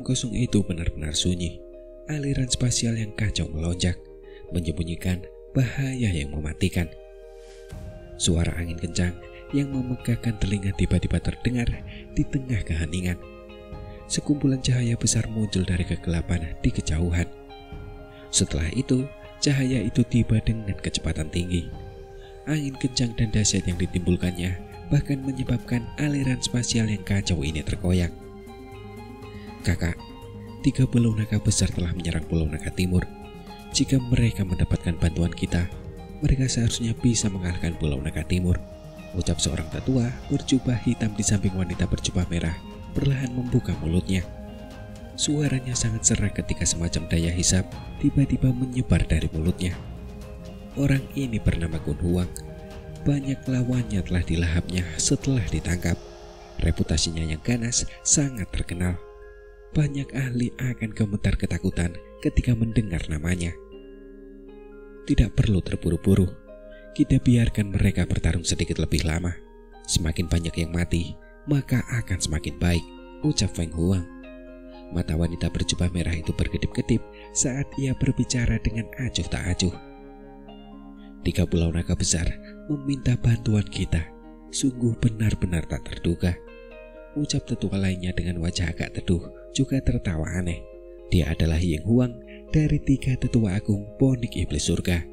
kosong itu benar-benar sunyi. Aliran spasial yang kacau melonjak, menyembunyikan bahaya yang mematikan. Suara angin kencang yang memegahkan telinga tiba-tiba terdengar di tengah keheningan. Sekumpulan cahaya besar muncul dari kegelapan di kejauhan. Setelah itu, cahaya itu tiba dengan kecepatan tinggi. Angin kencang dan dahsyat yang ditimbulkannya bahkan menyebabkan aliran spasial yang kacau ini terkoyak. Kakak, 3 Pulau Naga besar telah menyerang Pulau Naga Timur. Jika mereka mendapatkan bantuan kita, mereka seharusnya bisa mengalahkan Pulau Naga Timur, ucap seorang tetua berjubah hitam di samping wanita berjubah merah perlahan membuka mulutnya. Suaranya sangat serak ketika semacam daya hisap tiba-tiba menyebar dari mulutnya. Orang ini bernama Kun Huang. Banyak lawannya telah dilahapnya setelah ditangkap. Reputasinya yang ganas sangat terkenal. Banyak ahli akan gemetar ketakutan ketika mendengar namanya. Tidak perlu terburu-buru. Kita biarkan mereka bertarung sedikit lebih lama. Semakin banyak yang mati, maka akan semakin baik, ucap Feng Huang. Mata wanita berjubah merah itu berkedip-kedip saat ia berbicara dengan acuh tak acuh. 3 Pulau Naga besar meminta bantuan kita. Sungguh benar-benar tak terduga, ucap tetua lainnya dengan wajah agak teduh, juga tertawa aneh. Dia adalah Ying Huang dari 3 tetua agung Ponik Iblis Surga.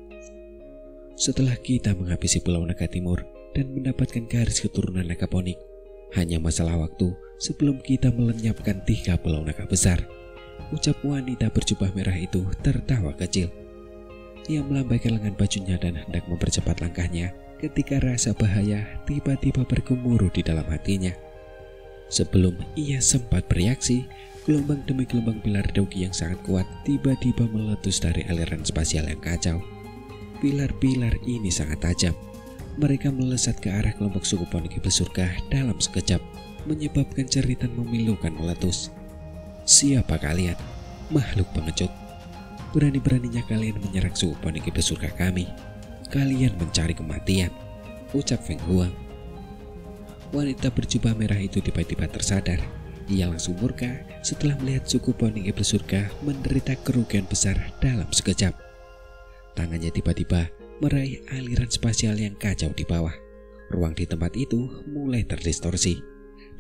Setelah kita menghabisi Pulau Naga Timur dan mendapatkan garis keturunan Naga Ponik, hanya masalah waktu sebelum kita melenyapkan 3 Pulau Naga besar, ucap wanita berjubah merah itu tertawa kecil. Ia melambaikan lengan bajunya dan hendak mempercepat langkahnya ketika rasa bahaya tiba-tiba bergemuruh di dalam hatinya. Sebelum ia sempat bereaksi, gelombang demi gelombang pilar dogi yang sangat kuat tiba-tiba meletus dari aliran spasial yang kacau. Pilar-pilar ini sangat tajam. Mereka melesat ke arah kelompok suku Ponik Iblis Surga dalam sekejap, menyebabkan jeritan memilukan meletus. Siapa kalian? Makhluk pengecut. Berani-beraninya kalian menyerang suku Ponik Iblis Surga kami. Kalian mencari kematian, ucap Feng Huang. Wanita berjubah merah itu tiba-tiba tersadar. Ia langsung murka setelah melihat suku Ponik Iblis Surga menderita kerugian besar dalam sekejap. Tangannya tiba-tiba meraih aliran spasial yang kacau di bawah. Ruang di tempat itu mulai terdistorsi.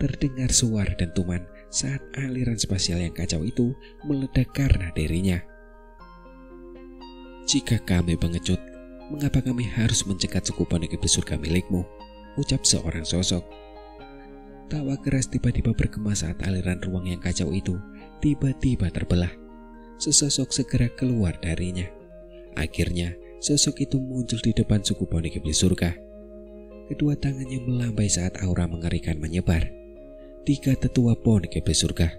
Terdengar suara dentuman saat aliran spasial yang kacau itu meledak karena dirinya. Jika kami pengecut, mengapa kami harus mencegat suku Ponik Iblis Surga milikmu? Ucap seorang sosok. Tawa keras tiba-tiba bergema saat aliran ruang yang kacau itu tiba-tiba terbelah. Sesosok segera keluar darinya. Akhirnya, sosok itu muncul di depan suku Ponik Iblis Surga. Kedua tangannya melambai saat aura mengerikan menyebar. 3 tetua Ponik Iblis Surga.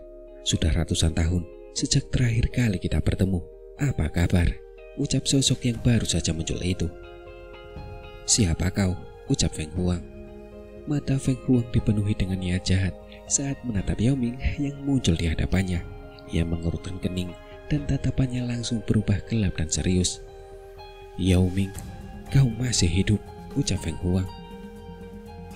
Sudah ratusan tahun sejak terakhir kali kita bertemu. Apa kabar? Ucap sosok yang baru saja muncul itu. Siapa kau? Ucap Feng Huang. Mata Feng Huang dipenuhi dengan niat jahat saat menatap Yao Ming yang muncul di hadapannya. Ia mengerutkan kening dan tatapannya langsung berubah gelap dan serius. Yao Ming, kau masih hidup, ucap Feng Huang.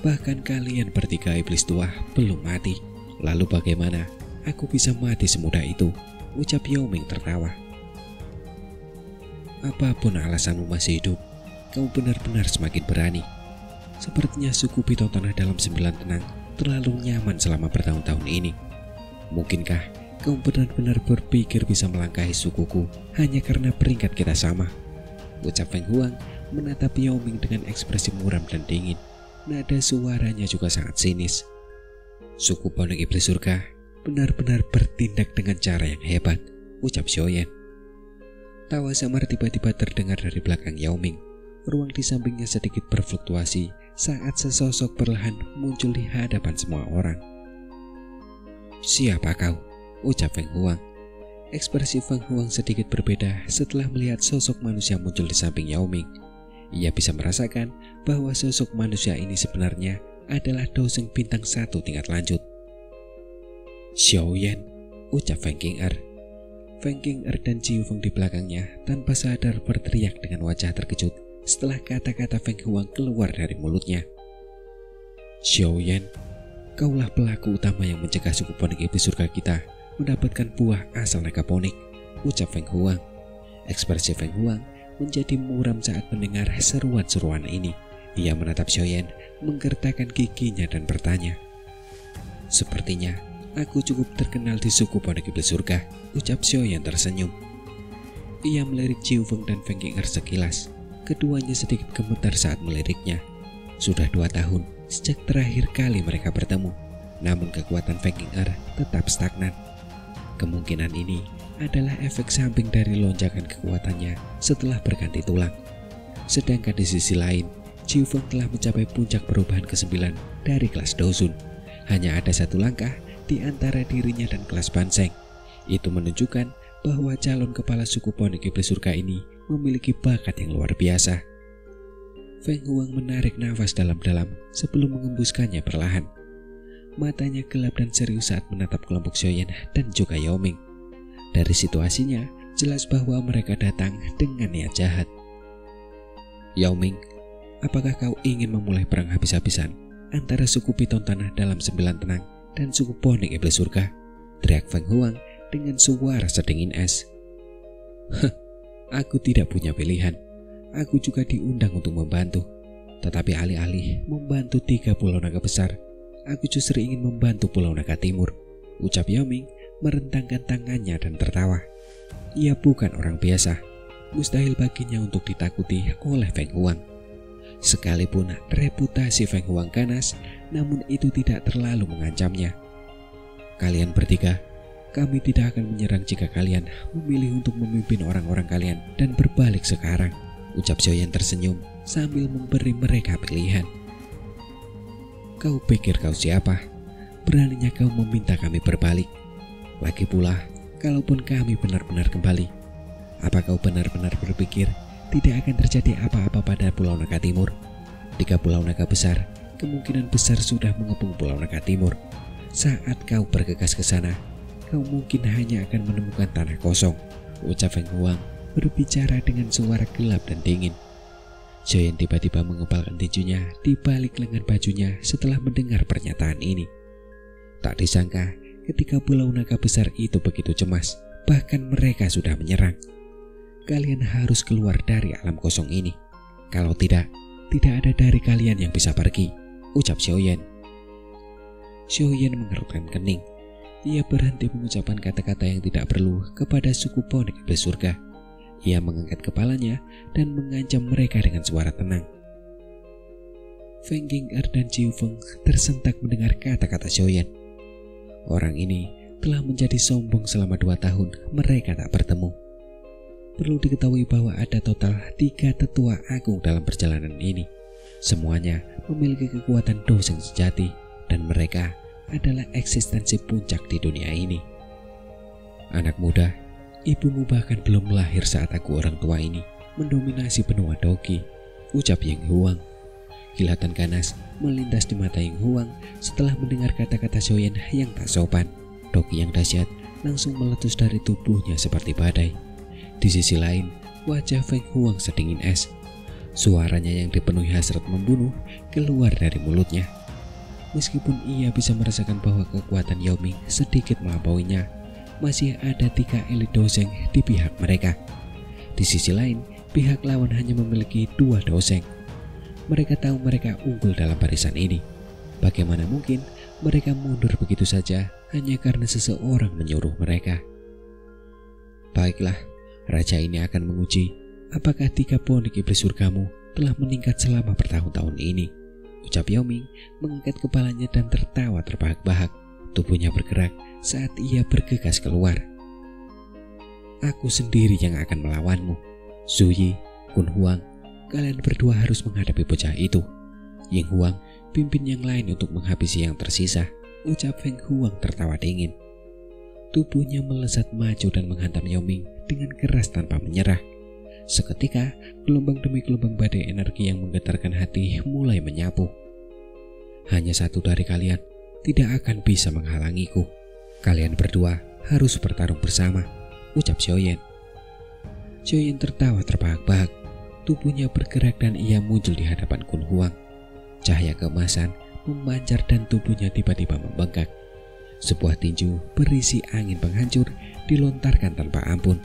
Bahkan kalian bertiga iblis tua belum mati. Lalu bagaimana aku bisa mati semudah itu? Ucap Yao Ming tertawa. Apapun alasanmu masih hidup, kau benar-benar semakin berani. Sepertinya suku Pito Tanah dalam 9 tenang terlalu nyaman selama bertahun-tahun ini. Mungkinkah kau benar-benar berpikir bisa melangkahi sukuku hanya karena peringkat kita sama? Ucap Feng Huang menatap Yao Ming dengan ekspresi muram dan dingin. Nada suaranya juga sangat sinis. Suku Ponik Iblis Surga benar-benar bertindak dengan cara yang hebat, ucap Xiaoyan. Tawa samar tiba-tiba terdengar dari belakang Yao Ming. Ruang di sampingnya sedikit berfluktuasi saat sesosok perlahan muncul di hadapan semua orang. Siapa kau? Ucap Feng Huang. Ekspresi Feng Huang sedikit berbeda setelah melihat sosok manusia muncul di samping Yao Ming. Ia bisa merasakan bahwa sosok manusia ini sebenarnya adalah dosen bintang 1 tingkat lanjut. Xiaoyan, ucap Feng Qing'er. Feng Qing'er dan Jiu Feng di belakangnya tanpa sadar berteriak dengan wajah terkejut setelah kata-kata Feng Huang keluar dari mulutnya. Xiaoyan, kaulah pelaku utama yang mencegah suku Ponik Iblis Surga kita mendapatkan buah asal nagaponik, ucap Feng Huang. Ekspresi Feng Huang menjadi muram saat mendengar seruan-seruan ini. Ia menatap Xiaoyan, menggertakkan giginya dan bertanya, "Sepertinya aku cukup terkenal di suku Pondok Iblis Surga," ucap Xiaoyan tersenyum. Ia melirik Jiu Feng dan Feng Qing'er sekilas. Keduanya sedikit gemetar saat meliriknya. Sudah 2 tahun sejak terakhir kali mereka bertemu, namun kekuatan Feng Qing'er tetap stagnan. Kemungkinan ini adalah efek samping dari lonjakan kekuatannya setelah berganti tulang. Sedangkan di sisi lain, Jiu Feng telah mencapai puncak perubahan ke-9 dari kelas Dosun. Hanya ada 1 langkah di antara dirinya dan kelas Banseng. Itu menunjukkan bahwa calon kepala suku Pondok Iblis Surga ini memiliki bakat yang luar biasa. Feng Huang menarik nafas dalam-dalam sebelum mengembuskannya perlahan. Matanya gelap dan serius saat menatap kelompok Xiaoyan dan juga Yao Ming. Dari situasinya, jelas bahwa mereka datang dengan niat jahat. "Yao Ming, apakah kau ingin memulai perang habis-habisan antara suku Piton Tanah dalam 9 tenang dan suku Pondok Iblis Surga?" teriak Feng Huang dengan suara sedingin es. "Aku tidak punya pilihan. Aku juga diundang untuk membantu. Tetapi alih-alih membantu 3 pulau naga besar, aku justru ingin membantu Pulau Naga Timur," ucap Yao Ming merentangkan tangannya dan tertawa. Ia bukan orang biasa. Mustahil baginya untuk ditakuti oleh Feng Huang. Sekalipun reputasi Feng Huang ganas, namun itu tidak terlalu mengancamnya. "Kalian bertiga, kami tidak akan menyerang jika kalian memilih untuk memimpin orang-orang kalian dan berbalik sekarang," ucap Xiaoyan tersenyum sambil memberi mereka pilihan. "Kau pikir kau siapa? Beraninya kau meminta kami berbalik? Lagi pula, kalaupun kami benar-benar kembali, apa kau benar-benar berpikir tidak akan terjadi apa-apa pada Pulau Naga Timur? 3 pulau naga besar kemungkinan besar sudah mengepung Pulau Naga Timur. Saat kau bergegas ke sana, kau mungkin hanya akan menemukan tanah kosong," ucap Feng Huang berbicara dengan suara gelap dan dingin. Xiaoyan tiba-tiba mengepalkan tinjunya di balik lengan bajunya setelah mendengar pernyataan ini. Tak disangka ketika pulau naga besar itu begitu cemas, bahkan mereka sudah menyerang. "Kalian harus keluar dari alam kosong ini. Kalau tidak ada dari kalian yang bisa pergi," ucap Xiaoyan. Xiaoyan mengerutkan kening. Ia berhenti mengucapkan kata-kata yang tidak perlu kepada suku Pondok Iblis Surga. Ia mengangkat kepalanya dan mengancam mereka dengan suara tenang. Feng Qing'er dan Jiu Feng tersentak mendengar kata-kata Xiaoyan. Orang ini telah menjadi sombong selama 2 tahun mereka tak bertemu. Perlu diketahui bahwa ada total 3 tetua agung dalam perjalanan ini. Semuanya memiliki kekuatan doseng sejati dan mereka adalah eksistensi puncak di dunia ini. "Anak muda, ibumu bahkan belum lahir saat aku orang tua ini mendominasi benua Doqi," ucap Ying Huang. Kilatan ganas melintas di mata Ying Huang setelah mendengar kata-kata Xiaoyan yang tak sopan. Doqi yang dahsyat langsung meletus dari tubuhnya seperti badai. Di sisi lain, wajah Feng Huang sedingin es. Suaranya yang dipenuhi hasrat membunuh keluar dari mulutnya. Meskipun ia bisa merasakan bahwa kekuatan Yao Ming sedikit melampauinya, masih ada 3 elit doseng di pihak mereka. Di sisi lain, pihak lawan hanya memiliki 2 doseng. Mereka tahu mereka unggul dalam barisan ini. Bagaimana mungkin mereka mundur begitu saja hanya karena seseorang menyuruh mereka? "Baiklah, raja ini akan menguji apakah 3 Pondok Iblis Surgamu telah meningkat selama bertahun-tahun ini," ucap Yao Ming mengangkat kepalanya dan tertawa terbahak-bahak. Tubuhnya bergerak saat ia bergegas keluar. "Aku sendiri yang akan melawanmu. Zhu Yi, Kun Huang, kalian berdua harus menghadapi bocah itu. Ying Huang, pimpin yang lain untuk menghabisi yang tersisa," ucap Feng Huang tertawa dingin. Tubuhnya melesat maju dan menghantam Yao Ming dengan keras tanpa menyerah. Seketika, gelombang demi gelombang badai energi yang menggetarkan hati mulai menyapu. "Hanya satu dari kalian tidak akan bisa menghalangiku. Kalian berdua harus bertarung bersama," ucap Xiaoyan. Xiaoyan tertawa terbahak-bahak. Tubuhnya bergerak dan ia muncul di hadapan Kun Huang. Cahaya keemasan memancar dan tubuhnya tiba-tiba membengkak. Sebuah tinju berisi angin penghancur dilontarkan tanpa ampun.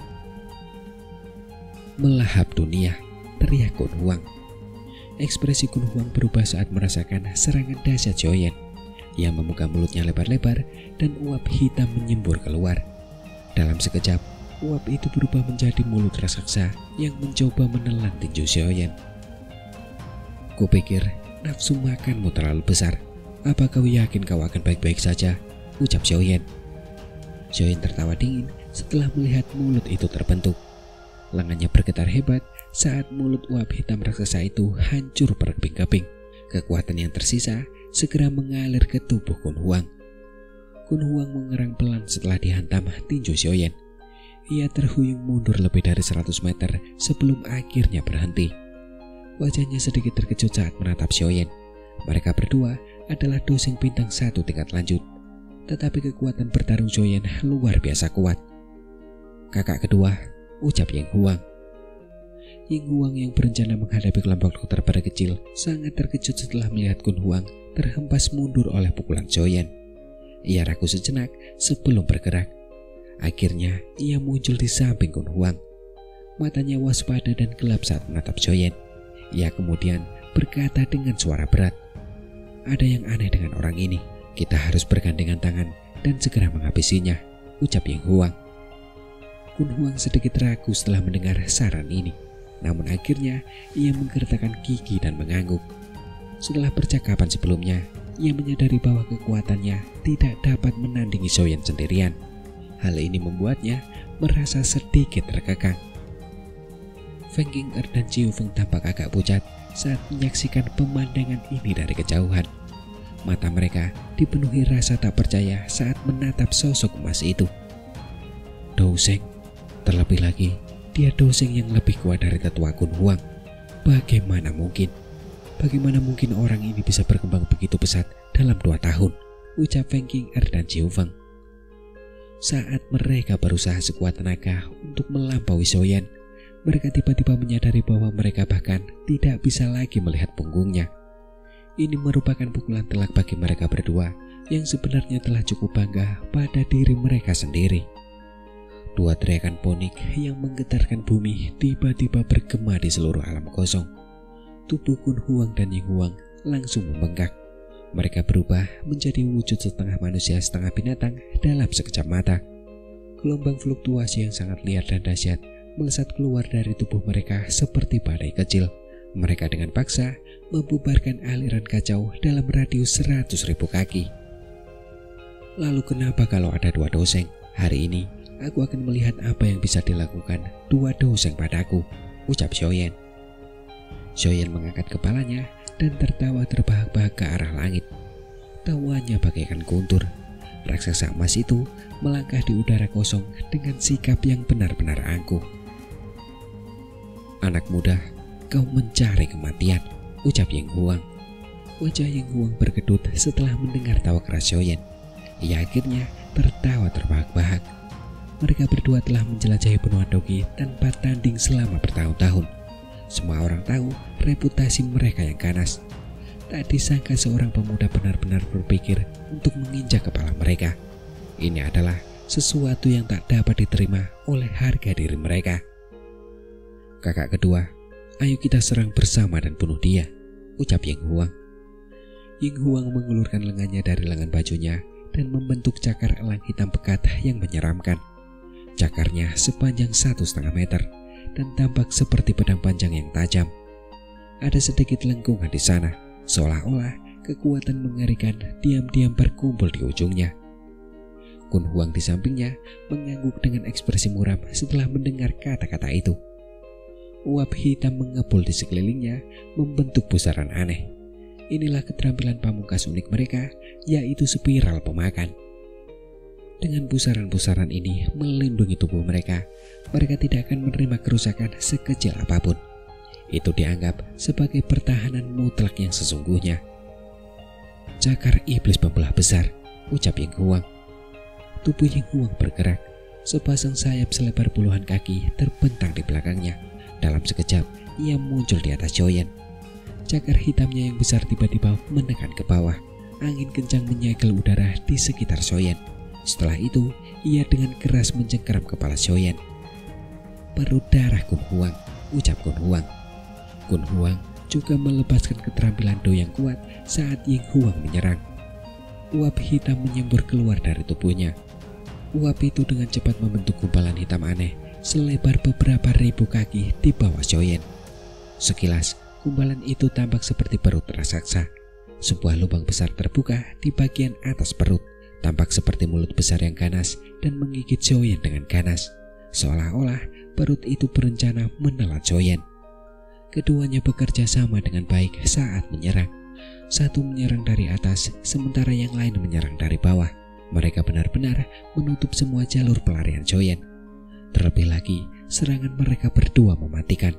"Melahap dunia," teriak Kun Huang. Ekspresi Kun Huang berubah saat merasakan serangan dahsyat Xiaoyan. Ia membuka mulutnya lebar-lebar dan uap hitam menyembur keluar. Dalam sekejap, uap itu berubah menjadi mulut raksasa yang mencoba menelan tinju Xiaoyan. "Kupikir nafsu makanmu terlalu besar. Apa kau yakin kau akan baik-baik saja?" ucap Xiaoyan. Xiaoyan tertawa dingin setelah melihat mulut itu terbentuk. Lengannya bergetar hebat saat mulut uap hitam raksasa itu hancur berkeping-keping. Kekuatan yang tersisa segera mengalir ke tubuh Kun Huang. Kun Huang mengerang pelan setelah dihantam tinju Xiaoyan. Ia terhuyung mundur lebih dari 100 meter sebelum akhirnya berhenti. Wajahnya sedikit terkejut saat menatap Xiaoyan. Mereka berdua adalah doseng bintang 1 tingkat lanjut, tetapi kekuatan bertarung Xiaoyan luar biasa kuat. "Kakak kedua," ucap Ying Huang. Ying Huang yang berencana menghadapi kelompok dokter pada kecil sangat terkejut setelah melihat Kun Huang terhempas mundur oleh pukulan Xiaoyan. Ia ragu sejenak sebelum bergerak. Akhirnya ia muncul di samping Kun Huang. Matanya waspada dan gelap saat menatap Xiaoyan. Ia kemudian berkata dengan suara berat, "Ada yang aneh dengan orang ini. Kita harus bergandengan tangan dan segera menghabisinya," ucap Ying Huang. Kun Huang sedikit ragu setelah mendengar saran ini. Namun akhirnya ia menggertakkan gigi dan mengangguk. Setelah percakapan sebelumnya, ia menyadari bahwa kekuatannya tidak dapat menandingi Xiaoyan sendirian. Hal ini membuatnya merasa sedikit terkekang. Feng Qing'er dan Jiu Feng tampak agak pucat saat menyaksikan pemandangan ini dari kejauhan. Mata mereka dipenuhi rasa tak percaya saat menatap sosok emas itu. Doseng, terlebih lagi dia doseng yang lebih kuat dari tetua Kun Huang. Bagaimana mungkin? Bagaimana mungkin orang ini bisa berkembang begitu pesat dalam 2 tahun? Ucap Feng Qing'er dan Jiu Feng. Saat mereka berusaha sekuat tenaga untuk melampaui Xiaoyan, mereka tiba-tiba menyadari bahwa mereka bahkan tidak bisa lagi melihat punggungnya. Ini merupakan pukulan telak bagi mereka berdua yang sebenarnya telah cukup bangga pada diri mereka sendiri. 2 teriakan ponik yang menggetarkan bumi tiba-tiba bergema di seluruh alam kosong. Tubuh Kun Huang dan Ying Huang langsung membengkak. Mereka berubah menjadi wujud setengah manusia setengah binatang dalam sekejap mata. Gelombang fluktuasi yang sangat liar dan dahsyat melesat keluar dari tubuh mereka seperti badai kecil. Mereka dengan paksa membubarkan aliran kacau dalam radius 100.000 kaki. Lalu kenapa kalau ada 2 doseng? Hari ini aku akan melihat apa yang bisa dilakukan 2 doseng padaku, ucap Xiaoyan. Xiaoyan mengangkat kepalanya dan tertawa terbahak-bahak ke arah langit. Tawanya bagaikan guntur. Raksasa emas itu melangkah di udara kosong dengan sikap yang benar-benar angkuh. "Anak muda, kau mencari kematian," ucap Ying Huang. Wajah Ying Huang berkedut setelah mendengar tawa keras Xiaoyan. Ia akhirnya tertawa terbahak-bahak. Mereka berdua telah menjelajahi benua Dogi tanpa tanding selama bertahun-tahun. Semua orang tahu reputasi mereka yang ganas. Tak disangka seorang pemuda benar-benar berpikir untuk menginjak kepala mereka. Ini adalah sesuatu yang tak dapat diterima oleh harga diri mereka. "Kakak kedua, ayo kita serang bersama dan bunuh dia," ucap Ying Huang. Ying Huang mengulurkan lengannya dari lengan bajunya dan membentuk cakar elang hitam pekat yang menyeramkan. Cakarnya sepanjang 1,5 meter dan tampak seperti pedang panjang yang tajam. Ada sedikit lengkungan di sana, seolah-olah kekuatan mengerikan diam-diam berkumpul di ujungnya. Kun Huang di sampingnya mengangguk dengan ekspresi muram setelah mendengar kata-kata itu. Uap hitam mengepul di sekelilingnya membentuk pusaran aneh. Inilah keterampilan pamungkas unik mereka, yaitu spiral pemakan. Dengan pusaran-pusaran ini melindungi tubuh mereka, mereka tidak akan menerima kerusakan sekecil apapun. Itu dianggap sebagai pertahanan mutlak yang sesungguhnya. "Cakar iblis pembelah besar," ucap Ying Huang. Tubuh Ying Huang bergerak. Sepasang sayap selebar puluhan kaki terbentang di belakangnya. Dalam sekejap, ia muncul di atas Xiaoyan. Cakar hitamnya yang besar tiba-tiba menekan ke bawah. angin kencang menyegel udara di sekitar Soyen. Setelah itu, ia dengan keras mencengkeram kepala Soyen. "Perut darah Kun Huang," ucap Kun Huang. Kun Huang juga melepaskan keterampilan Do yang kuat saat Ying Huang menyerang. Uap hitam menyembur keluar dari tubuhnya. Uap itu dengan cepat membentuk gumpalan hitam aneh selebar beberapa ribu kaki di bawah Soyen. Sekilas, gumpalan itu tampak seperti perut raksasa. Sebuah lubang besar terbuka di bagian atas perut, tampak seperti mulut besar yang ganas dan menggigit Soyen dengan ganas, seolah-olah perut itu berencana menelan Soyen. Keduanya bekerja sama dengan baik saat menyerang. Satu menyerang dari atas, sementara yang lain menyerang dari bawah. Mereka benar-benar menutup semua jalur pelarian Soyen. Terlebih lagi, serangan mereka berdua mematikan.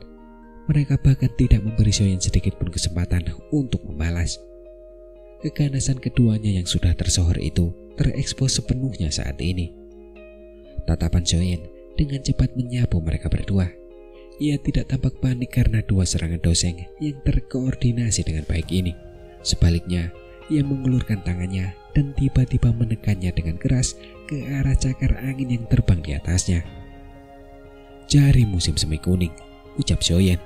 Mereka bahkan tidak memberi Soyen sedikit pun kesempatan untuk membalas. Keganasan keduanya yang sudah tersohor itu terekspos sepenuhnya saat ini. Tatapan Soyen dengan cepat menyapu mereka berdua. Ia tidak tampak panik karena dua serangan doseng yang terkoordinasi dengan baik ini. Sebaliknya, ia mengulurkan tangannya dan tiba-tiba menekannya dengan keras ke arah cakar angin yang terbang di atasnya. "Jari musim semi kuning," ucap Soyen.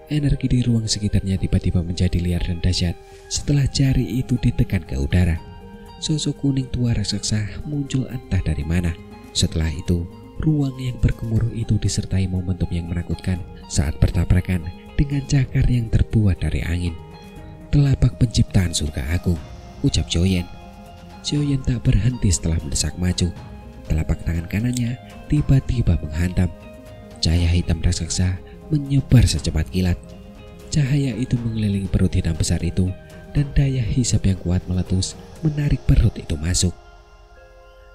Energi di ruang sekitarnya tiba-tiba menjadi liar dan dahsyat setelah jari itu ditekan ke udara. Sosok kuning tua raksasa muncul entah dari mana. Setelah itu, ruang yang bergemuruh itu disertai momentum yang menakutkan saat bertabrakan dengan cakar yang terbuat dari angin. "Telapak penciptaan surga agung," ucap Soyen. Soyen tak berhenti setelah mendesak maju. Telapak tangan kanannya tiba-tiba menghantam. Cahaya hitam raksasa menyebar secepat kilat. Cahaya itu mengelilingi perut hitam besar itu, dan daya hisap yang kuat meletus menarik perut itu masuk.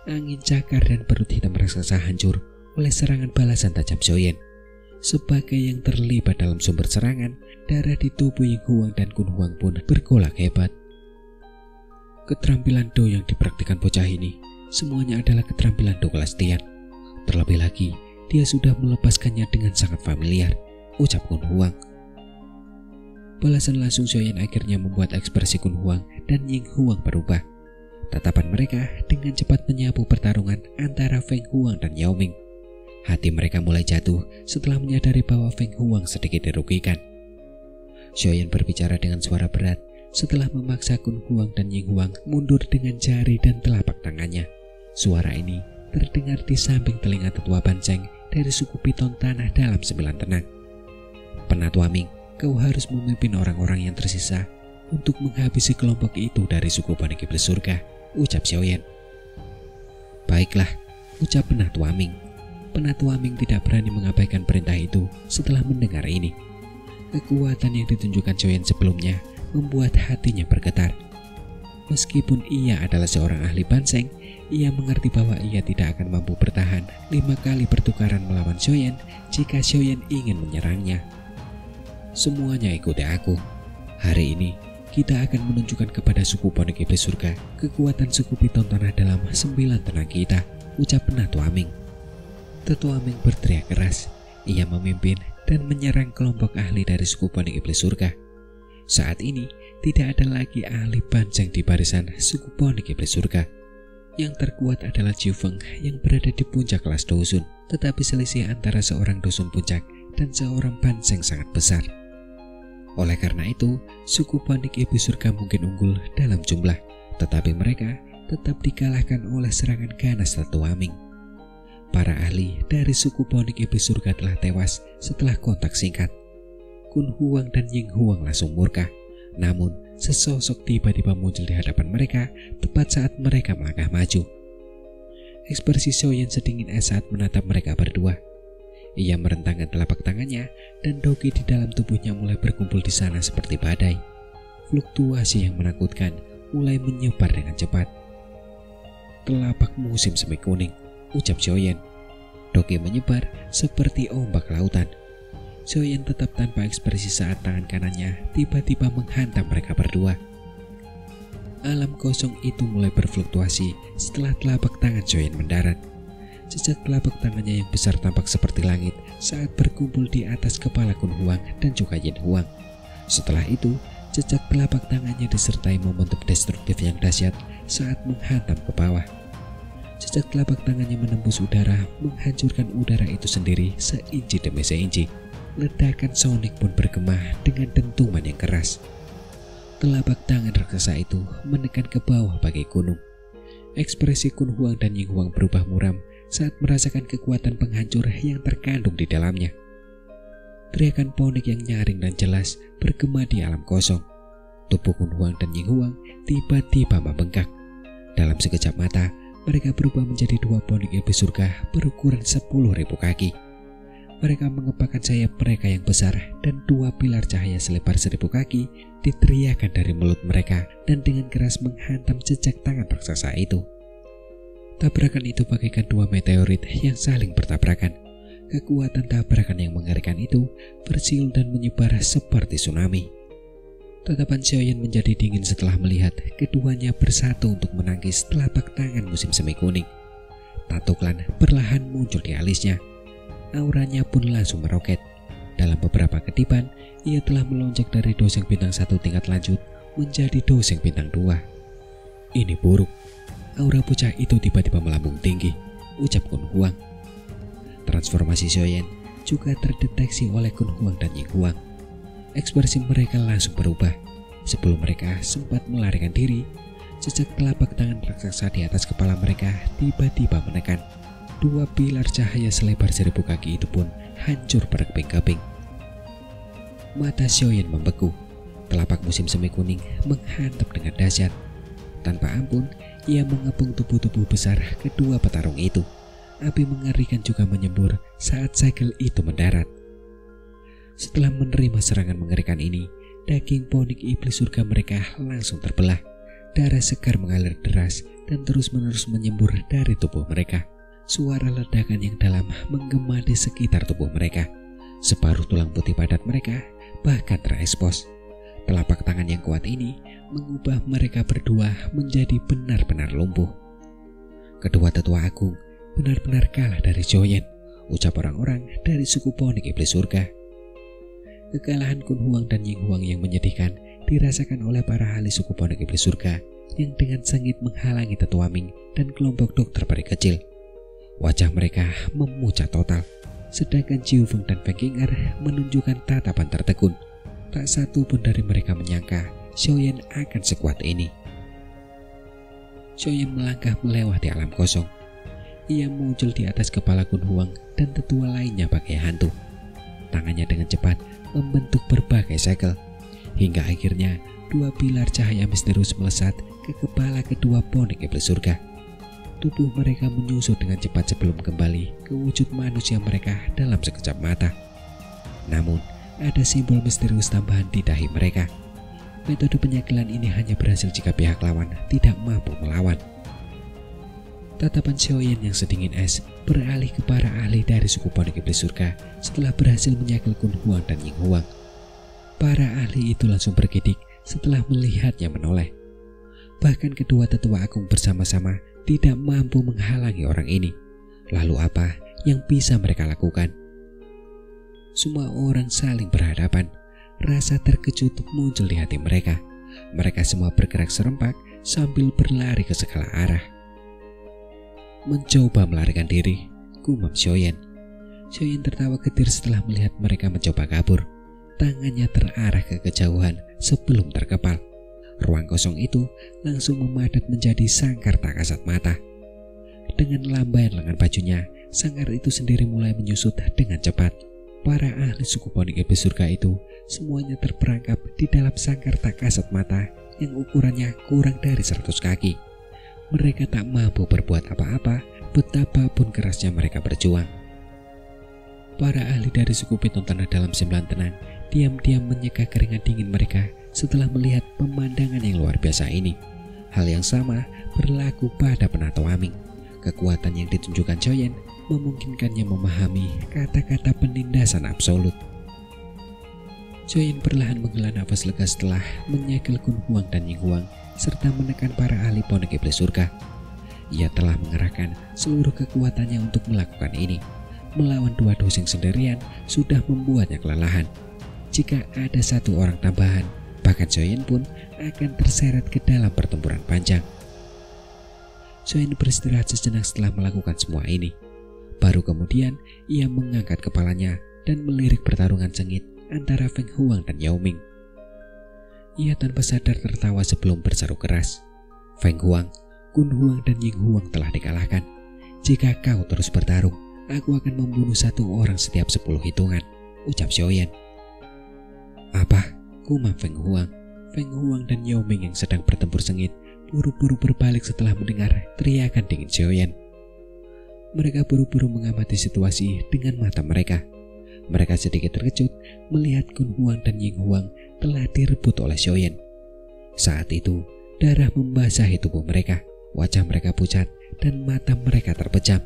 Angin cakar dan perut hitam raksasa hancur oleh serangan balasan tajam Soyen. Sebagai yang terlibat dalam sumber serangan, darah di tubuh Ying Huang dan Kun Huang pun bergolak hebat. Keterampilan Do yang dipraktikkan bocah ini semuanya adalah keterampilan Do kelas Tian. Terlebih lagi, dia sudah melepaskannya dengan sangat familiar, ucap Kun Huang. Balasan langsung Soyen akhirnya membuat ekspresi Kun Huang dan Ying Huang berubah. Tatapan mereka dengan cepat menyapu pertarungan antara Feng Huang dan Yao Ming. Hati mereka mulai jatuh setelah menyadari bahwa Feng Huang sedikit dirugikan. Soyen berbicara dengan suara berat setelah memaksa Kun Huang dan Ying Huang mundur dengan jari dan telapak tangannya. Suara ini terdengar di samping telinga tetua Banceng dari suku Piton Tanah dalam 9 tenang. "Penatua Ming, kau harus memimpin orang-orang yang tersisa untuk menghabisi kelompok itu dari suku Bani Iblis Surga," ucap Soyen. "Baiklah," ucap Penatua Ming. Penatua Ming tidak berani mengabaikan perintah itu setelah mendengar ini. Kekuatan yang ditunjukkan Soyen sebelumnya membuat hatinya bergetar. Meskipun ia adalah seorang ahli Banceng, ia mengerti bahwa ia tidak akan mampu bertahan 5 kali pertukaran melawan Soyen jika Soyen ingin menyerangnya. "Semuanya ikuti aku. Hari ini kita akan menunjukkan kepada suku Bani Iblis Surga kekuatan suku Piton Tanah dalam 9 tenang kita," ucap Penatua Ming. Tetua Ming berteriak keras. Ia memimpin dan menyerang kelompok ahli dari suku Bani Iblis Surga. Saat ini tidak ada lagi ahli Banceng di barisan suku Bani Iblis Surga. Yang terkuat adalah Jiu Feng yang berada di puncak kelas dusun, tetapi selisih antara seorang dusun puncak dan seorang Banceng sangat besar. Oleh karena itu, suku Bani Iblis Surga mungkin unggul dalam jumlah, tetapi mereka tetap dikalahkan oleh serangan ganas Tetua Ming. Para ahli dari suku Bani Iblis Surga telah tewas setelah kontak singkat. Kun Huang dan Ying Huang langsung murka. Namun, sesosok tiba-tiba muncul di hadapan mereka tepat saat mereka melangkah maju. Ekspresi Soyen sedingin es saat menatap mereka berdua. Ia merentangkan telapak tangannya dan dogi di dalam tubuhnya mulai berkumpul di sana seperti badai. Fluktuasi yang menakutkan mulai menyebar dengan cepat. "Telapak musim semi kuning," ucap Soyen. Dogi menyebar seperti ombak lautan. Soyen tetap tanpa ekspresi saat tangan kanannya tiba-tiba menghantam mereka berdua. Alam kosong itu mulai berfluktuasi setelah telapak tangan Soyen mendarat. Jejak telapak tangannya yang besar tampak seperti langit saat berkumpul di atas kepala Kun Huang dan juga Yin Huang. Setelah itu, Jejak telapak tangannya disertai momentum destruktif yang dahsyat saat menghantam ke bawah. Jejak telapak tangannya menembus udara, menghancurkan udara itu sendiri seinci demi seinci. Ledakan sonik pun bergema dengan dentuman yang keras. Telapak tangan raksasa itu menekan ke bawah bagai gunung. Ekspresi Kun Huang dan Ying Huang berubah muram saat merasakan kekuatan penghancur yang terkandung di dalamnya. Teriakan ponik yang nyaring dan jelas bergema di alam kosong. Tubuh Kun Huang dan Ying Huang tiba-tiba membengkak. Dalam sekejap mata, mereka berubah menjadi dua ponik iblis surga berukuran 10.000 kaki. Mereka mengepakkan sayap mereka yang besar dan dua pilar cahaya selebar 1.000 kaki diteriakkan dari mulut mereka dan dengan keras menghantam jejak tangan raksasa itu. Tabrakan itu bagaikan dua meteorit yang saling bertabrakan. Kekuatan tabrakan yang mengerikan itu bersiul dan menyebar seperti tsunami. Tatapan Xiaoyan menjadi dingin setelah melihat keduanya bersatu untuk menangkis telapak tangan musim semi kuning. Tato klan perlahan muncul di alisnya. Auranya pun langsung meroket. Dalam beberapa ketipan, ia telah melonjak dari doseng bintang 1 tingkat lanjut menjadi doseng bintang 2. Ini buruk. Aura bocah itu tiba-tiba melambung tinggi, ucap Kun Huang. Transformasi Xiaoyan juga terdeteksi oleh Kun Huang dan Ying Huang. Ekspresi mereka langsung berubah. Sebelum mereka sempat melarikan diri, jejak telapak tangan raksasa di atas kepala mereka tiba-tiba menekan. Dua pilar cahaya selebar 1.000 kaki itu pun hancur berkeping-keping. Mata Xiaoyan membeku. Telapak musim semi kuning menghantam dengan dahsyat. Tanpa ampun, ia mengepung tubuh-tubuh besar kedua petarung itu. Api mengerikan juga menyembur saat segel itu mendarat. Setelah menerima serangan mengerikan ini, daging ponik iblis surga mereka langsung terbelah. Darah segar mengalir deras dan terus-menerus menyembur dari tubuh mereka. Suara ledakan yang dalam menggema di sekitar tubuh mereka. Separuh tulang putih padat mereka bahkan terekspos. Telapak tangan yang kuat ini mengubah mereka berdua menjadi benar-benar lumpuh. Kedua tetua agung benar-benar kalah dari Xiaoyan, ucap orang-orang dari suku ponik iblis surga. Kekalahan Kun Huang dan Ying Huang yang menyedihkan dirasakan oleh para ahli suku ponik iblis surga yang dengan sengit menghalangi tetua Ming dan kelompok dokter peri kecil. Wajah mereka memucat total, sedangkan Jiu Feng dan Feng Qing'er menunjukkan tatapan tertegun. Tak satu pun dari mereka menyangka Xiaoyan akan sekuat ini. Xiaoyan melangkah melewati alam kosong. Ia muncul di atas kepala Kun Huang dan tetua lainnya bagai hantu. Tangannya dengan cepat membentuk berbagai segel, hingga akhirnya dua pilar cahaya misterius melesat ke kepala kedua ponik iblis surga. Tubuh mereka menyusut dengan cepat sebelum kembali ke wujud manusia mereka dalam sekejap mata. Namun, ada simbol misterius tambahan di dahi mereka. Metode penyegelan ini hanya berhasil jika pihak lawan tidak mampu melawan. Tatapan Xiaoyan yang sedingin es beralih ke para ahli dari suku ponik iblis surga setelah berhasil menyegel Kun Huang dan Ying Huang. Para ahli itu langsung bergidik setelah melihatnya menoleh. Bahkan kedua tetua agung bersama-sama tidak mampu menghalangi orang ini. Lalu apa yang bisa mereka lakukan? Semua orang saling berhadapan. Rasa terkejut muncul di hati mereka. Mereka semua bergerak serempak sambil berlari ke segala arah. Mencoba melarikan diri, gumam Xiaoyan. Xiaoyan tertawa getir setelah melihat mereka mencoba kabur. Tangannya terarah ke kejauhan sebelum terkepal. Ruang kosong itu langsung memadat menjadi sangkar tak kasat mata. Dengan lambaian lengan bajunya, sangkar itu sendiri mulai menyusut dengan cepat. Para ahli suku ponik iblis surga itu semuanya terperangkap di dalam sangkar tak kasat mata yang ukurannya kurang dari 100 kaki. Mereka tak mampu berbuat apa-apa, betapapun kerasnya mereka berjuang. Para ahli dari suku piton tanah dalam sembilan tenang diam-diam menyeka keringat dingin mereka setelah melihat pemandangan yang luar biasa ini. Hal yang sama berlaku pada penato Aming. Kekuatan yang ditunjukkan Xiaoyan memungkinkannya memahami kata-kata penindasan absolut. Xiaoyan perlahan menghela nafas lega setelah menyegel Kun Huang dan Ying Huang serta menekan para ahli ponik iblis surga. Ia telah mengerahkan seluruh kekuatannya untuk melakukan ini. Melawan dua doseng sendirian sudah membuatnya kelelahan. Jika ada satu orang tambahan, bahkan bahkan Xiaoyan pun akan terseret ke dalam pertempuran panjang. Xiaoyan beristirahat sejenak setelah melakukan semua ini. Baru kemudian ia mengangkat kepalanya dan melirik pertarungan sengit antara Feng Huang dan Yao Ming. Ia tanpa sadar tertawa sebelum berseru keras. Feng Huang, Kun Huang dan Ying Huang telah dikalahkan. Jika kau terus bertarung, aku akan membunuh 1 orang setiap 10 hitungan, ucap Xiaoyan. Apa? Gumam Feng Huang. Feng Huang dan Yao Ming yang sedang bertempur sengit buru-buru berbalik setelah mendengar teriakan dingin Xiaoyan. Mereka buru-buru mengamati situasi dengan mata mereka. Mereka sedikit terkejut melihat Kun Huang dan Ying Huang telah direbut oleh Xiaoyan. Saat itu, darah membasahi tubuh mereka, wajah mereka pucat dan mata mereka terpejam.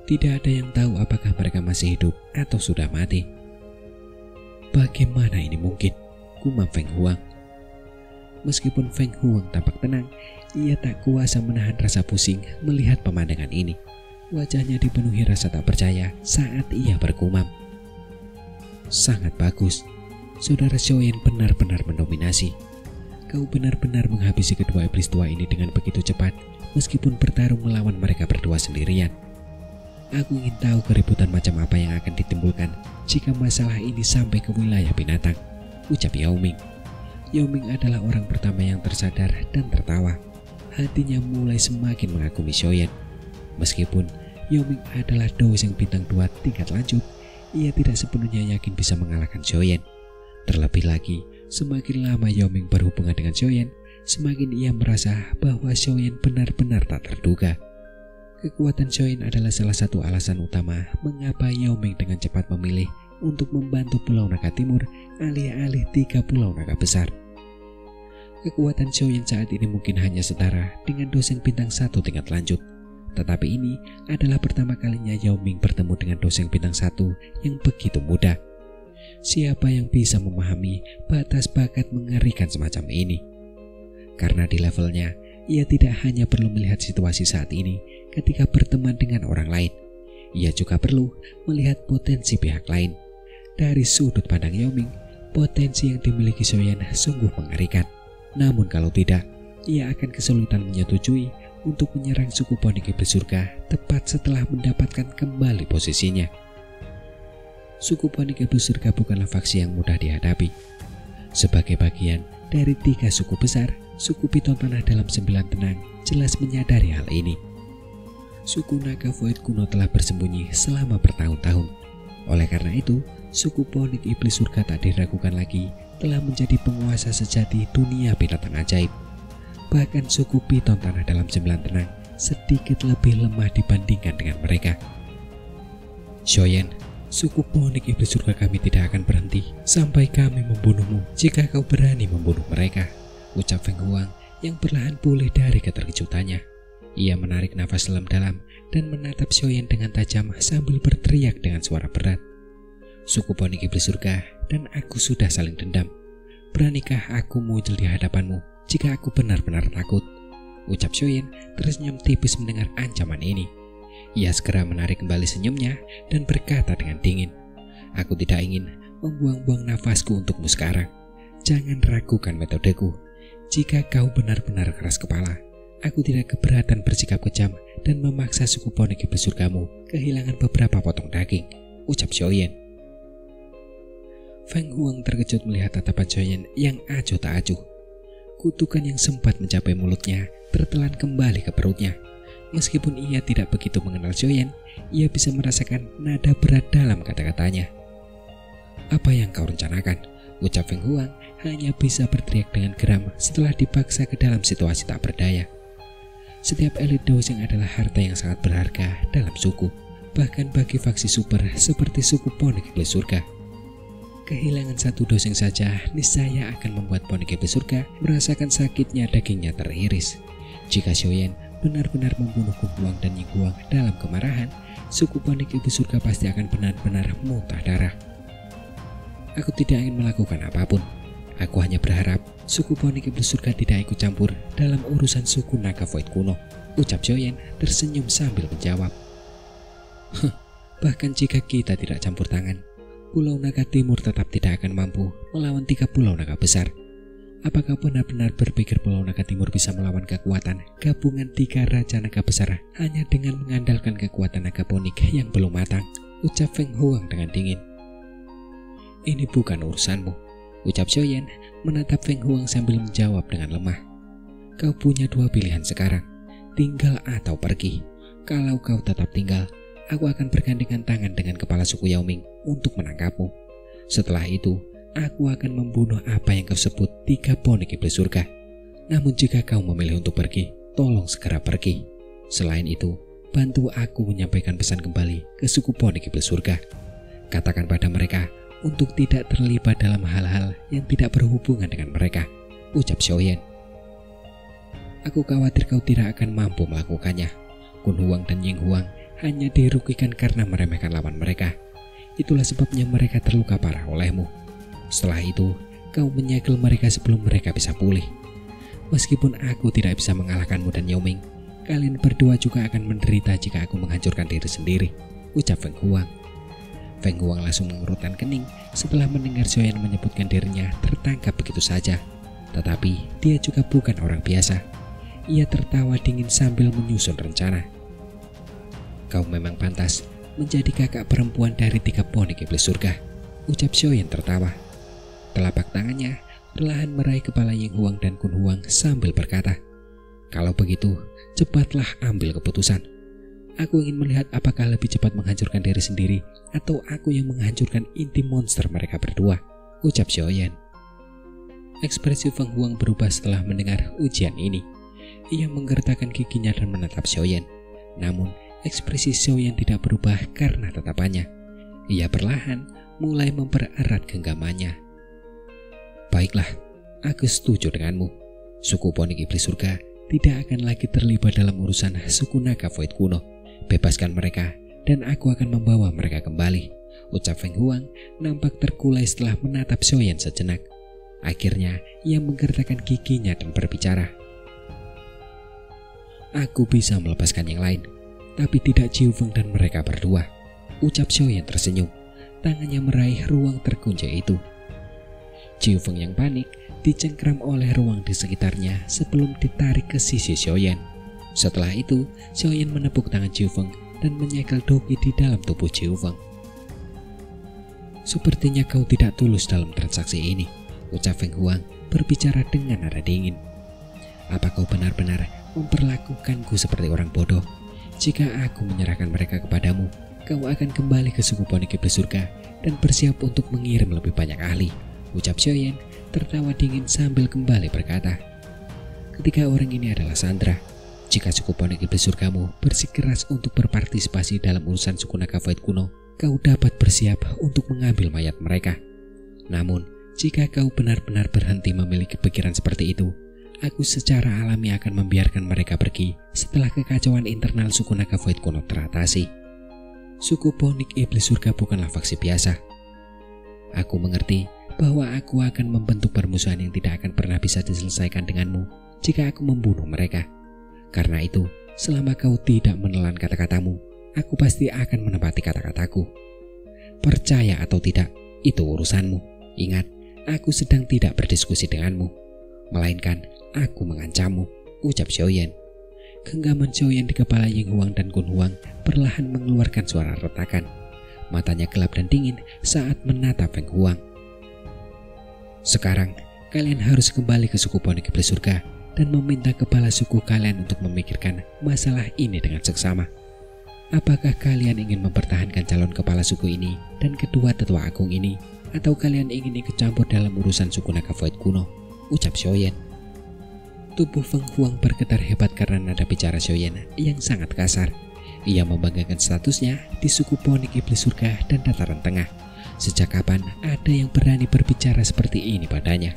Tidak ada yang tahu apakah mereka masih hidup atau sudah mati. Bagaimana ini mungkin? Gumam Feng Huang. Meskipun Feng Huang tampak tenang, ia tak kuasa menahan rasa pusing melihat pemandangan ini. Wajahnya dipenuhi rasa tak percaya saat ia bergumam. Sangat bagus. Saudara Xiaoyan benar-benar mendominasi. Kau benar-benar menghabisi kedua iblis tua ini dengan begitu cepat, meskipun bertarung melawan mereka berdua sendirian. Aku ingin tahu keributan macam apa yang akan ditimbulkan jika masalah ini sampai ke wilayah binatang, ucap Yao Ming. Yao Ming adalah orang pertama yang tersadar dan tertawa. Hatinya mulai semakin mengagumi Xiaoyan. Meskipun Yao Ming adalah dosen bintang 2 tingkat lanjut, ia tidak sepenuhnya yakin bisa mengalahkan Xiaoyan. Terlebih lagi, semakin lama Yao Ming berhubungan dengan Xiaoyan, semakin ia merasa bahwa Xiaoyan benar-benar tak terduga. Kekuatan Xiaoyan adalah salah satu alasan utama mengapa Yao Ming dengan cepat memilih untuk membantu Pulau Naga Timur alih-alih 3 Pulau Naga Besar. Kekuatan Xiaoyan saat ini mungkin hanya setara dengan dosen bintang 1 tingkat lanjut. Tetapi ini adalah pertama kalinya Yao Ming bertemu dengan dosen bintang 1 yang begitu muda. Siapa yang bisa memahami batas bakat mengerikan semacam ini? Karena di levelnya, ia tidak hanya perlu melihat situasi saat ini ketika berteman dengan orang lain. Ia juga perlu melihat potensi pihak lain. Dari sudut pandang Yao Ming, potensi yang dimiliki Xiaoyan sungguh mengerikan. Namun kalau tidak, ia akan kesulitan menyetujui untuk menyerang suku Ponik Iblis Surga tepat setelah mendapatkan kembali posisinya. Suku Ponik Iblis Surga bukanlah faksi yang mudah dihadapi. Sebagai bagian dari 3 suku besar, suku Piton Tanah dalam 9 Tenang jelas menyadari hal ini. Suku Naga Void kuno telah bersembunyi selama bertahun-tahun. Oleh karena itu, suku Ponik Iblis Surga tak diragukan lagi telah menjadi penguasa sejati dunia binatang ajaib. Bahkan suku Piton Tanah dalam 9 Tenang sedikit lebih lemah dibandingkan dengan mereka. Xiaoyan, suku Ponik Iblis Surga kami tidak akan berhenti sampai kami membunuhmu jika kau berani membunuh mereka, ucap Feng Huang yang perlahan pulih dari keterkejutannya. Ia menarik nafas dalam dan menatap Xiaoyan dengan tajam sambil berteriak dengan suara berat. Suku Ponik Iblis Surga dan aku sudah saling dendam. Beranikah aku muncul di hadapanmu jika aku benar-benar takut? Ucap Xiaoyan tersenyum tipis mendengar ancaman ini. Ia segera menarik kembali senyumnya dan berkata dengan dingin, aku tidak ingin membuang-buang nafasku untukmu sekarang. Jangan ragukan metodeku. Jika kau benar-benar keras kepala, aku tidak keberatan bersikap kejam dan memaksa suku Ponik Iblis Surgamu kehilangan beberapa potong daging, ucap Xiaoyan. Feng Huang terkejut melihat tatapan Xiaoyan yang acuh tak acuh. Kutukan yang sempat mencapai mulutnya tertelan kembali ke perutnya. Meskipun ia tidak begitu mengenal Xiaoyan, ia bisa merasakan nada berat dalam kata-katanya. Apa yang kau rencanakan? Ucap Feng Huang hanya bisa berteriak dengan geram setelah dipaksa ke dalam situasi tak berdaya. Setiap elit dosing adalah harta yang sangat berharga dalam suku, bahkan bagi faksi super seperti suku Ponik Iblis Surga. Kehilangan satu dosing saja niscaya akan membuat Ponik Iblis Surga merasakan sakitnya dagingnya teriris. Jika Xiaoyan benar-benar membunuh Kun Huang dan Ying Huang dalam kemarahan, suku Ponik Iblis Surga pasti akan benar-benar muntah darah. Aku tidak ingin melakukan apapun. Aku hanya berharap suku Ponik Iblis Surga tidak ikut campur dalam urusan suku Naga Void kuno, ucap Xiaoyan tersenyum sambil menjawab. Bahkan jika kita tidak campur tangan, Pulau Naga Timur tetap tidak akan mampu melawan 3 Pulau Naga Besar. Apa kau benar-benar berpikir Pulau Naga Timur bisa melawan kekuatan gabungan 3 raja naga besar hanya dengan mengandalkan kekuatan naga ponik yang belum matang? Ucap Feng Huang dengan dingin. Ini bukan urusanmu, ucap Xiaoyan menatap Feng Huang sambil menjawab dengan lemah. Kau punya 2 pilihan sekarang, tinggal atau pergi. Kalau kau tetap tinggal, aku akan bergandengan tangan dengan kepala suku Yaoming untuk menangkapmu. Setelah itu, aku akan membunuh apa yang kau sebut 3 ponik iblis surga. Namun jika kau memilih untuk pergi, tolong segera pergi. Selain itu, bantu aku menyampaikan pesan kembali ke suku ponik iblis surga. Katakan pada mereka untuk tidak terlibat dalam hal-hal yang tidak berhubungan dengan mereka, ucap Xiaoyan. Aku khawatir kau tidak akan mampu melakukannya. Kun Huang dan Ying Huang hanya dirugikan karena meremehkan lawan mereka. Itulah sebabnya mereka terluka parah olehmu. Setelah itu, kau menyegel mereka sebelum mereka bisa pulih. Meskipun aku tidak bisa mengalahkanmu dan Yaoming, kalian berdua juga akan menderita jika aku menghancurkan diri sendiri, ucap Feng Huang. Feng Huang langsung mengerutkan kening setelah mendengar Xiaoyan menyebutkan dirinya tertangkap begitu saja. Tetapi dia juga bukan orang biasa. Ia tertawa dingin sambil menyusun rencana. Kau memang pantas menjadi kakak perempuan dari 3 ponik iblis surga, ucap Xiaoyan tertawa. Telapak tangannya perlahan meraih kepala Ying Huang dan Kun Huang sambil berkata, kalau begitu, cepatlah ambil keputusan. Aku ingin melihat apakah lebih cepat menghancurkan diri sendiri atau aku yang menghancurkan inti monster mereka berdua, ucap Xiaoyan. Ekspresi Feng Huang berubah setelah mendengar ujian ini. Ia menggertakkan giginya dan menatap Xiaoyan. Namun, ekspresi Xiaoyan tidak berubah karena tatapannya. Ia perlahan mulai mempererat genggamannya. Baiklah, aku setuju denganmu. Suku ponik iblis surga tidak akan lagi terlibat dalam urusan suku naga Void kuno. Bebaskan mereka dan aku akan membawa mereka kembali, ucap Feng Huang nampak terkulai setelah menatap Xiaoyan sejenak. Akhirnya ia menggertakkan giginya dan berbicara. Aku bisa melepaskan yang lain, tapi tidak Jiu Feng dan mereka berdua, ucap Xiaoyan tersenyum. Tangannya meraih ruang terkunci itu. Jiu Feng yang panik dicengkram oleh ruang di sekitarnya sebelum ditarik ke sisi Xiaoyan. Setelah itu, Xiaoyan menepuk tangan Jiu Feng dan menyegel dogi di dalam tubuh Jiu Feng. Sepertinya kau tidak tulus dalam transaksi ini, ucap Feng Huang berbicara dengan nada dingin. Apa kau benar-benar memperlakukanku seperti orang bodoh? Jika aku menyerahkan mereka kepadamu, kau akan kembali ke suku ponik iblis surga dan bersiap untuk mengirim lebih banyak ahli, ucap Xiaoyan tertawa dingin sambil kembali berkata. Ketiga orang ini adalah Sandra. Jika suku ponik iblis surgamu bersikeras untuk berpartisipasi dalam urusan suku naga Void kuno, kau dapat bersiap untuk mengambil mayat mereka. Namun, jika kau benar-benar berhenti memiliki pikiran seperti itu, aku secara alami akan membiarkan mereka pergi setelah kekacauan internal suku naga Void kuno teratasi. Suku ponik iblis surga bukanlah faksi biasa. Aku mengerti bahwa aku akan membentuk permusuhan yang tidak akan pernah bisa diselesaikan denganmu jika aku membunuh mereka. Karena itu, selama kau tidak menelan kata-katamu, aku pasti akan menepati kata-kataku. Percaya atau tidak, itu urusanmu. Ingat, aku sedang tidak berdiskusi denganmu, melainkan aku mengancammu, ucap Xiaoyan. Genggaman Xiaoyan di kepala Ying Huang dan Kun Huang perlahan mengeluarkan suara retakan. Matanya gelap dan dingin saat menatap Feng Huang. Sekarang, kalian harus kembali ke suku ponik iblis surga dan meminta kepala suku kalian untuk memikirkan masalah ini dengan seksama. Apakah kalian ingin mempertahankan calon kepala suku ini dan kedua tetua agung ini, atau kalian ingin ikut campur dalam urusan suku naga Void kuno, ucap Xiaoyan. Tubuh Feng Huang bergetar hebat karena nada bicara Xiaoyan yang sangat kasar. Ia membanggakan statusnya di suku ponik iblis surga dan dataran tengah. Sejak kapan ada yang berani berbicara seperti ini padanya?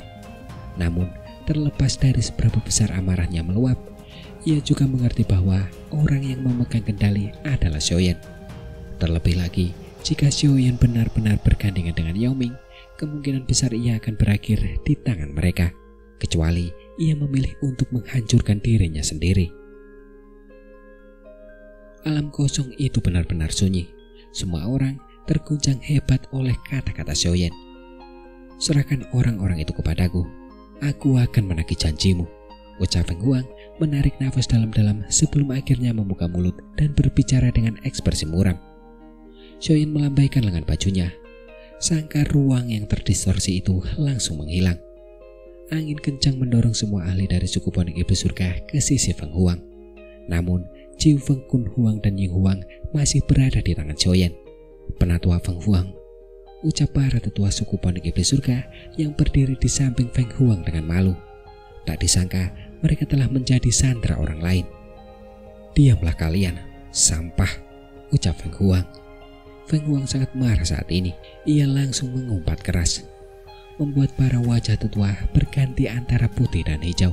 Namun, terlepas dari seberapa besar amarahnya meluap, ia juga mengerti bahwa orang yang memegang kendali adalah Xiaoyan. Terlebih lagi, jika Xiaoyan benar-benar bergandengan dengan Yaoming, kemungkinan besar ia akan berakhir di tangan mereka, kecuali ia memilih untuk menghancurkan dirinya sendiri. Alam kosong itu benar-benar sunyi. Semua orang terguncang hebat oleh kata-kata Xiaoyan. Serahkan orang-orang itu kepadaku. Aku akan menagih janjimu, ucap Feng Huang menarik nafas dalam-dalam sebelum akhirnya membuka mulut dan berbicara dengan ekspresi muram. Xiaoyan melambaikan lengan bajunya. Sangkar ruang yang terdistorsi itu langsung menghilang. Angin kencang mendorong semua ahli dari suku Ponik Iblis Surga ke sisi Feng Huang. Namun, Jiu Feng Kun Huang dan Ying Huang masih berada di tangan Xiaoyan. Penatua Feng Huang, ucap para tetua suku Ponik Iblis Surga yang berdiri di samping Feng Huang dengan malu. Tak disangka mereka telah menjadi sandera orang lain. Diamlah kalian, sampah, ucap Feng Huang. Feng Huang sangat marah saat ini. Ia langsung mengumpat keras, membuat para wajah tetua berganti antara putih dan hijau.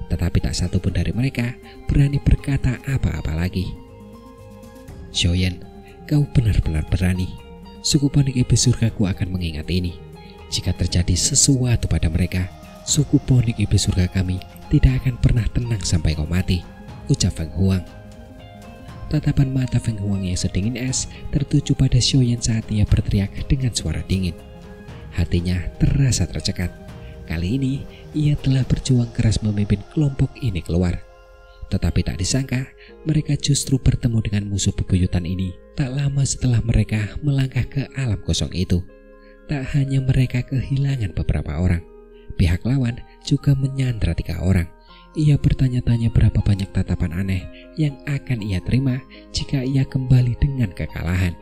Tetapi tak satu pun dari mereka berani berkata apa-apa lagi. Xiaoyan, kau benar-benar berani. Suku Ponik Iblis Surgaku akan mengingat ini. Jika terjadi sesuatu pada mereka, suku Ponik Iblis Surga kami tidak akan pernah tenang sampai kau mati, ucap Feng Huang. Tatapan mata Feng Huang yang sedingin es tertuju pada Xiaoyan saat ia berteriak dengan suara dingin. Hatinya terasa tercekat. Kali ini ia telah berjuang keras memimpin kelompok ini keluar. Tetapi tak disangka mereka justru bertemu dengan musuh bebuyutan ini tak lama setelah mereka melangkah ke alam kosong itu. Tak hanya mereka kehilangan beberapa orang, pihak lawan juga menyandra 3 orang. Ia bertanya-tanya berapa banyak tatapan aneh yang akan ia terima jika ia kembali dengan kekalahan.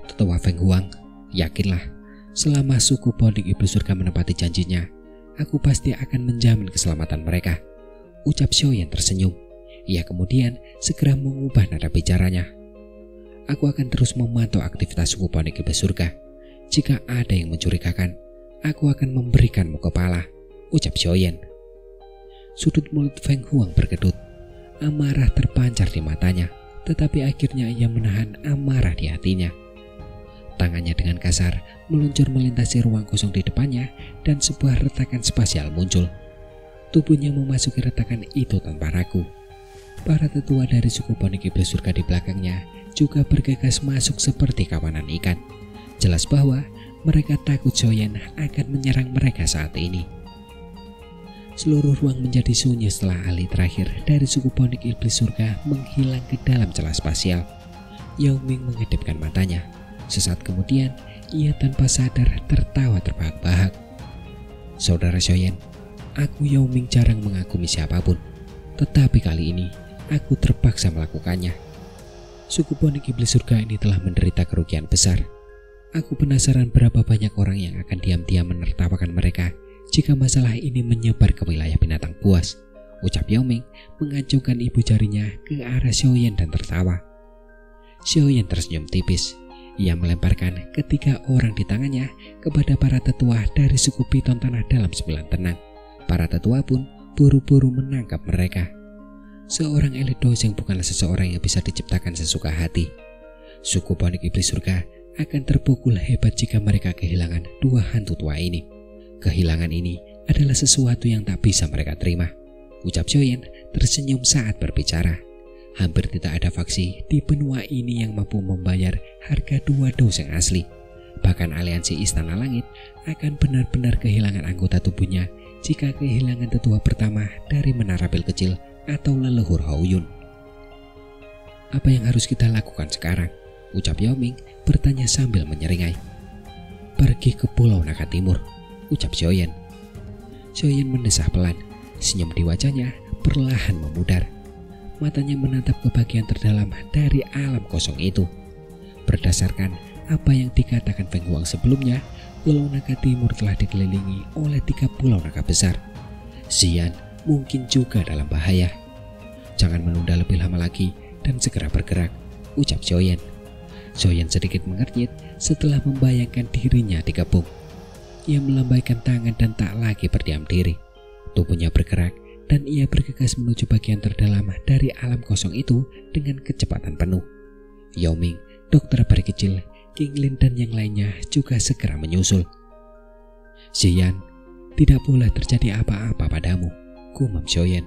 Tetua Feng Huang, yakinlah, selama suku Ponik Iblis Surga menepati janjinya, aku pasti akan menjamin keselamatan mereka, ucap Xiaoyan tersenyum. Ia kemudian segera mengubah nada bicaranya. Aku akan terus memantau aktivitas suku Ponik Iblis Surga. Jika ada yang mencurigakan, aku akan memberikanmu kepala, ucap Xiaoyan. Sudut mulut Feng Huang berkedut. Amarah terpancar di matanya, tetapi akhirnya ia menahan amarah di hatinya. Tangannya dengan kasar meluncur melintasi ruang kosong di depannya dan sebuah retakan spasial muncul. Tubuhnya memasuki retakan itu tanpa ragu. Para tetua dari suku Ponik Iblis Surga di belakangnya juga bergegas masuk seperti kawanan ikan. Jelas bahwa mereka takut Xiaoyan akan menyerang mereka saat ini. Seluruh ruang menjadi sunyi setelah ahli terakhir dari suku Ponik Iblis Surga menghilang ke dalam celah spasial. Yao Ming mengedipkan matanya. Sesaat kemudian, ia tanpa sadar tertawa terbahak-bahak. Saudara Xiaoyan, aku Yao Ming jarang mengagumi siapapun, tetapi kali ini aku terpaksa melakukannya. Suku Ponik Iblis Surga ini telah menderita kerugian besar. Aku penasaran berapa banyak orang yang akan diam-diam menertawakan mereka jika masalah ini menyebar ke wilayah binatang buas, ucap Yao Ming mengacungkan ibu jarinya ke arah Xiaoyan dan tertawa. Xiaoyan tersenyum tipis. Ia melemparkan ketiga orang di tangannya kepada para tetua dari suku Piton Tanah dalam 9 tenang. Para tetua pun buru-buru menangkap mereka. Seorang elit doseng bukanlah seseorang yang bisa diciptakan sesuka hati. Suku Ponik Iblis Surga akan terpukul hebat jika mereka kehilangan 2 hantu tua ini. Kehilangan ini adalah sesuatu yang tak bisa mereka terima, ucap Xiaoyan tersenyum saat berbicara. Hampir tidak ada faksi di benua ini yang mampu membayar harga 2 doseng asli. Bahkan aliansi Istana Langit akan benar-benar kehilangan anggota tubuhnya jika kehilangan tetua pertama dari Menara Bel Kecil atau leluhur Hao Yun. Apa yang harus kita lakukan sekarang? Ucap Yao Ming bertanya sambil menyeringai. Pergi ke Pulau Naga Timur, ucap Xiaoyan. Xiaoyan mendesah pelan. Senyum di wajahnya perlahan memudar. Matanya menatap ke bagian terdalam dari alam kosong itu. Berdasarkan apa yang dikatakan Feng Huang sebelumnya, Pulau Naga Timur telah dikelilingi oleh 3 pulau naga besar. Xian mungkin juga dalam bahaya. Jangan menunda lebih lama lagi dan segera bergerak, ucap Xiaoyan. Xiaoyan sedikit mengernyit setelah membayangkan dirinya digepung. Ia melambaikan tangan dan tak lagi berdiam diri. Tubuhnya bergerak dan ia bergegas menuju bagian terdalam dari alam kosong itu dengan kecepatan penuh. Yao Ming, dokter peri kecil, King Lin dan yang lainnya juga segera menyusul. Xian, tidak boleh terjadi apa-apa padamu, gumam Xiaoyan.